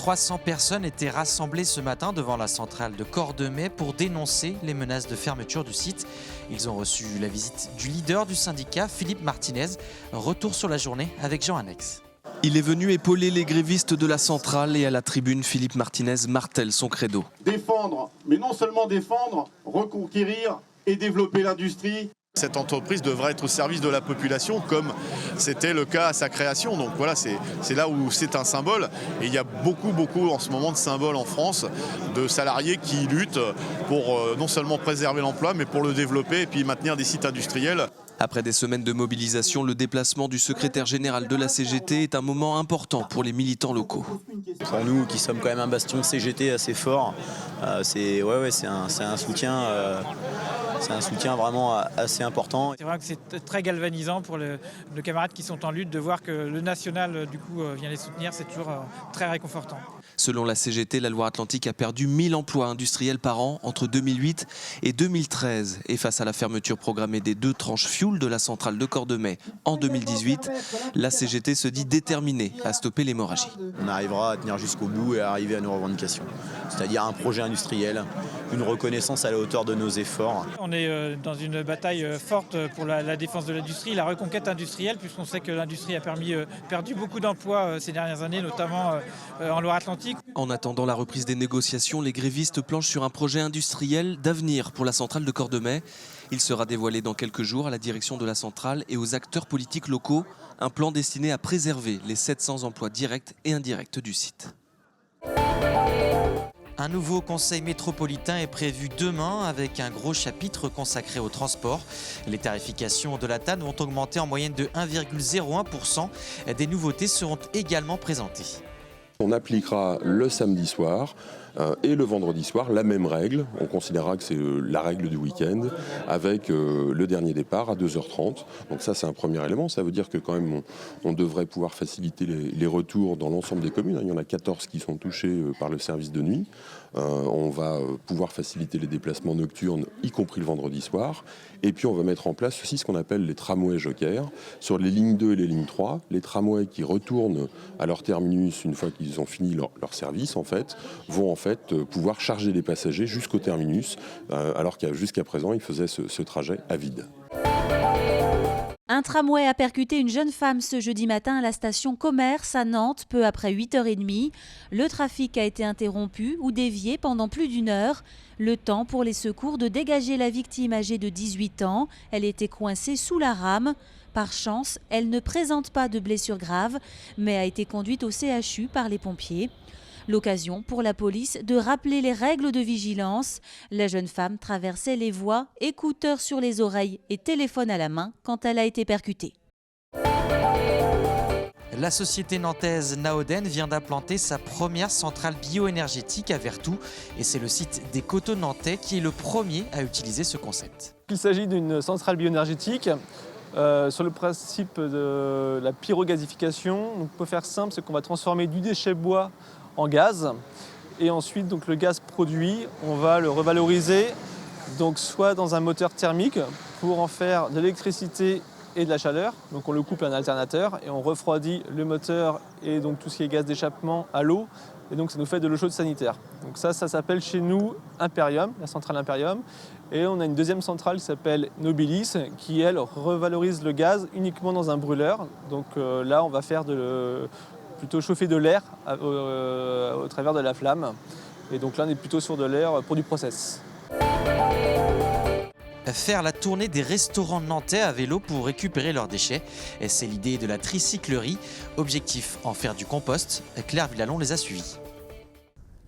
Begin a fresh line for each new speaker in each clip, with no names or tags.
300 personnes étaient rassemblées ce matin devant la centrale de Cordemais pour dénoncer les menaces de fermeture du site. Ils ont reçu la visite du leader du syndicat, Philippe Martinez. Retour sur la journée avec Jean Annex.
Il est venu épauler les grévistes de la centrale et à la tribune, Philippe Martinez martèle son credo.
Défendre, mais non seulement défendre, reconquérir et développer l'industrie.
Cette entreprise devrait être au service de la population comme c'était le cas à sa création. Donc voilà, c'est là où c'est un symbole. Et il y a beaucoup en ce moment de symboles en France, de salariés qui luttent pour non seulement préserver l'emploi, mais pour le développer et puis maintenir des sites industriels.
Après des semaines de mobilisation, le déplacement du secrétaire général de la CGT est un moment important pour les militants locaux.
Pour nous qui sommes quand même un bastion CGT assez fort, c'est un soutien. C'est un soutien vraiment assez important.
C'est vrai que c'est très galvanisant pour nos camarades qui sont en lutte de voir que le national du coup vient les soutenir, c'est toujours très réconfortant.
Selon la CGT, la Loire-Atlantique a perdu 1000 emplois industriels par an entre 2008 et 2013. Et face à la fermeture programmée des 2 tranches fioul de la centrale de Cordemais en 2018, la CGT se dit déterminée à stopper l'hémorragie.
On arrivera à tenir jusqu'au bout et à arriver à nos revendications, c'est-à-dire un projet industriel, une reconnaissance à la hauteur de nos efforts.
On est dans une bataille forte pour la défense de l'industrie, la reconquête industrielle, puisqu'on sait que l'industrie a perdu beaucoup d'emplois ces dernières années, notamment en Loire-Atlantique.
En attendant la reprise des négociations, les grévistes planchent sur un projet industriel d'avenir pour la centrale de Cordemais. Il sera dévoilé dans quelques jours à la direction de la centrale et aux acteurs politiques locaux. Un plan destiné à préserver les 700 emplois directs et indirects du site.
Un nouveau conseil métropolitain est prévu demain avec un gros chapitre consacré au transport. Les tarifications de la TAN vont augmenter en moyenne de 1,01%. Des nouveautés seront également présentées.
On appliquera le samedi soir et le vendredi soir la même règle. On considérera que c'est la règle du week-end avec le dernier départ à 2h30. Donc ça, c'est un premier élément. Ça veut dire que quand même, on devrait pouvoir faciliter les retours dans l'ensemble des communes. Il y en a 14 qui sont touchés par le service de nuit. On va pouvoir faciliter les déplacements nocturnes, y compris le vendredi soir. Et puis on va mettre en place aussi ce qu'on appelle les tramways jokers. Sur les lignes 2 et les lignes 3, les tramways qui retournent à leur terminus une fois qu'ils ont fini leur service, en fait, vont en fait pouvoir charger les passagers jusqu'au terminus, alors qu'à jusqu'à présent, ils faisaient ce trajet à vide.
Un tramway a percuté une jeune femme ce jeudi matin à la station Commerce à Nantes, peu après 8h30. Le trafic a été interrompu ou dévié pendant plus d'1 heure. Le temps pour les secours de dégager la victime âgée de 18 ans. Elle était coincée sous la rame. Par chance, elle ne présente pas de blessures graves, mais a été conduite au CHU par les pompiers. L'occasion pour la police de rappeler les règles de vigilance. La jeune femme traversait les voies, écouteurs sur les oreilles et téléphone à la main quand elle a été percutée.
La société nantaise Naoden vient d'implanter sa première centrale bioénergétique à Vertou. Et c'est le site des Coteaux nantais qui est le premier à utiliser ce concept.
Il s'agit d'une centrale bioénergétique. Sur le principe de la pyrogasification, donc pour faire simple, c'est qu'on va transformer du déchet bois en gaz et ensuite donc, le gaz produit, on va le revaloriser donc, soit dans un moteur thermique pour en faire de l'électricité et de la chaleur, donc on le couple à un alternateur et on refroidit le moteur et donc tout ce qui est gaz d'échappement à l'eau et donc ça nous fait de l'eau chaude sanitaire. Donc ça s'appelle chez nous Imperium, la centrale Imperium. Et on a une deuxième centrale qui s'appelle Nobilis, qui elle revalorise le gaz uniquement dans un brûleur. Donc là on va faire plutôt chauffer de l'air au travers de la flamme. Et donc là on est plutôt sur de l'air pour du process.
Faire la tournée des restaurants nantais à vélo pour récupérer leurs déchets. Et c'est l'idée de la tricyclerie. Objectif, en faire du compost. Claire Villalon les a suivis.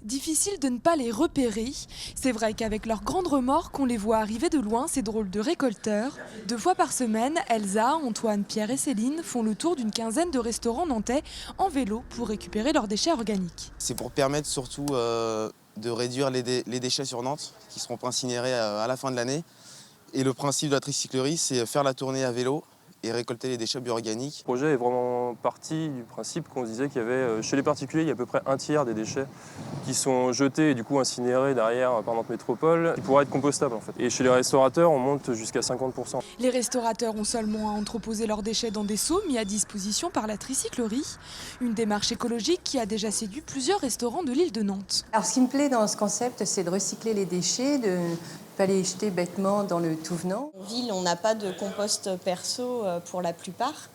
Difficile de ne pas les repérer. C'est vrai qu'avec leurs grandes remorques, on les voit arriver de loin, ces drôles de récolteurs. 2 fois par semaine, Elsa, Antoine, Pierre et Céline font le tour d'une quinzaine de restaurants nantais en vélo pour récupérer leurs déchets organiques.
C'est pour permettre surtout de réduire les déchets sur Nantes, qui ne seront pas incinérés à la fin de l'année. Et le principe de la tricyclerie, c'est faire la tournée à vélo et récolter les déchets bioorganiques.
Le projet est vraiment parti du principe qu'on se disait qu'il y avait, chez les particuliers, il y a à peu près un tiers des déchets qui sont jetés et du coup incinérés derrière par notre métropole, qui pourraient être compostables en fait. Et chez les restaurateurs, on monte jusqu'à 50%.
Les restaurateurs ont seulement à entreposer leurs déchets dans des seaux mis à disposition par la tricyclerie. Une démarche écologique qui a déjà séduit plusieurs restaurants de l'île de Nantes.
Alors ce qui me plaît dans ce concept, c'est de recycler les déchets, de ne pas les jeter bêtement dans le tout venant.
En ville, on n'a pas de compost perso pour la plupart.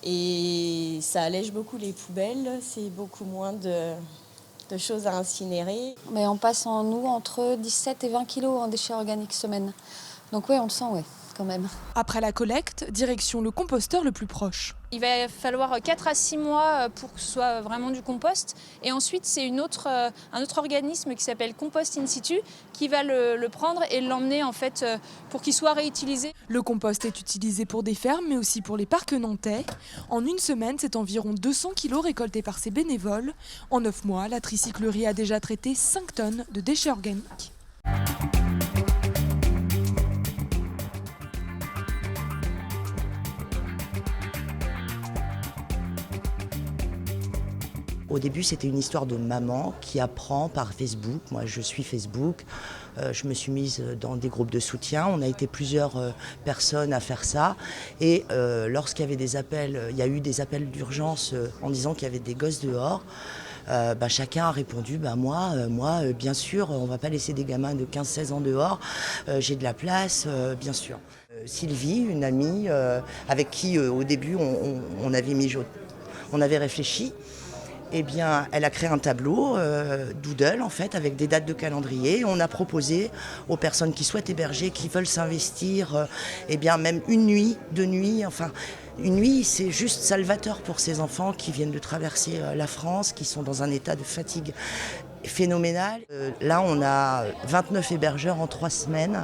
Et ça allège beaucoup les poubelles, c'est beaucoup moins de choses à incinérer.
Mais on passe nous entre 17 et 20 kilos en déchets organiques semaine. Donc oui, on le sent, ouais, quand même.
Après la collecte, direction le composteur le plus proche.
Il va falloir 4 à 6 mois pour que ce soit vraiment du compost. Et ensuite, c'est un autre organisme qui s'appelle Compost In Situ qui va le prendre et l'emmener en fait pour qu'il soit réutilisé.
Le compost est utilisé pour des fermes, mais aussi pour les parcs nantais. En une semaine, c'est environ 200 kilos récoltés par ces bénévoles. En 9 mois, la tricyclerie a déjà traité 5 tonnes de déchets organiques.
Au début, c'était une histoire de maman qui apprend par Facebook. Moi, je suis Facebook. Je me suis mise dans des groupes de soutien. On a été plusieurs personnes à faire ça. Et lorsqu'il y avait des appels, il y a eu des appels d'urgence en disant qu'il y avait des gosses dehors. Chacun a répondu, moi, bien sûr, on ne va pas laisser des gamins de 15-16 ans dehors. J'ai de la place, bien sûr. Sylvie, une amie avec qui, au début, on avait réfléchi. Eh bien, elle a créé un tableau Doodle en fait avec des dates de calendrier. On a proposé aux personnes qui souhaitent héberger, qui veulent s'investir, même une nuit, 2 nuits. Enfin, une nuit, c'est juste salvateur pour ces enfants qui viennent de traverser la France, qui sont dans un état de fatigue phénoménal. Là, on a 29 hébergeurs en 3 semaines.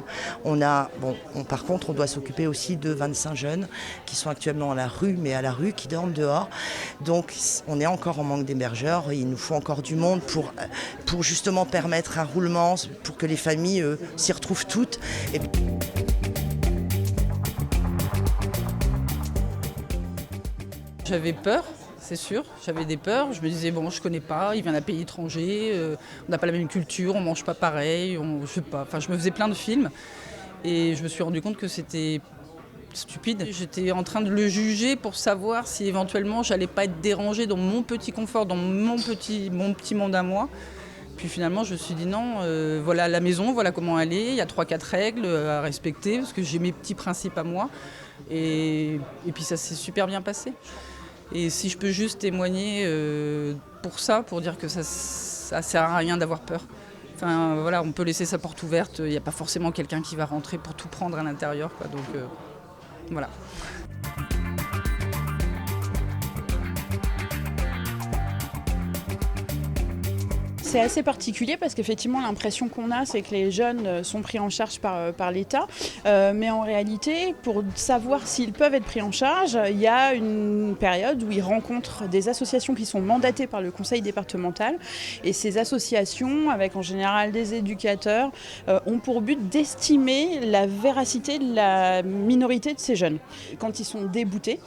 Par contre, on doit s'occuper aussi de 25 jeunes qui sont actuellement à la rue, qui dorment dehors. Donc, on est encore en manque d'hébergeurs. Il nous faut encore du monde pour justement permettre un roulement, pour que les familles s'y retrouvent toutes.
J'avais peur. C'est sûr, j'avais des peurs, je me disais je connais pas, il vient d'un pays étranger, on n'a pas la même culture, on mange pas pareil, je me faisais plein de films et je me suis rendu compte que c'était stupide. J'étais en train de le juger pour savoir si éventuellement j'allais pas être dérangée dans mon petit confort, dans mon petit monde à moi. Puis finalement je me suis dit non, voilà la maison, voilà comment elle est, il y a 3-4 règles à respecter parce que j'ai mes petits principes à moi et puis ça s'est super bien passé. Et si je peux juste témoigner pour dire que ça sert à rien d'avoir peur. Enfin voilà, on peut laisser sa porte ouverte, il n'y a pas forcément quelqu'un qui va rentrer pour tout prendre à l'intérieur, quoi. Donc voilà.
C'est assez particulier parce qu'effectivement l'impression qu'on a c'est que les jeunes sont pris en charge par l'État, mais en réalité pour savoir s'ils peuvent être pris en charge, il y a une période où ils rencontrent des associations qui sont mandatées par le conseil départemental et ces associations avec en général des éducateurs ont pour but d'estimer la véracité de la minorité de ces jeunes. Quand ils sont déboutés,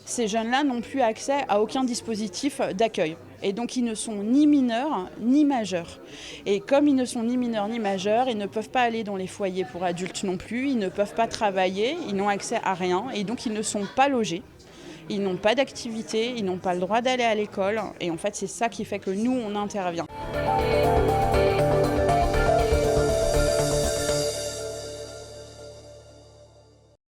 ces jeunes-là n'ont plus accès à aucun dispositif d'accueil. Et donc ils ne sont ni mineurs ni majeurs. Et comme ils ne sont ni mineurs ni majeurs, ils ne peuvent pas aller dans les foyers pour adultes non plus, ils ne peuvent pas travailler, ils n'ont accès à rien et donc ils ne sont pas logés. Ils n'ont pas d'activité, ils n'ont pas le droit d'aller à l'école et en fait c'est ça qui fait que nous on intervient.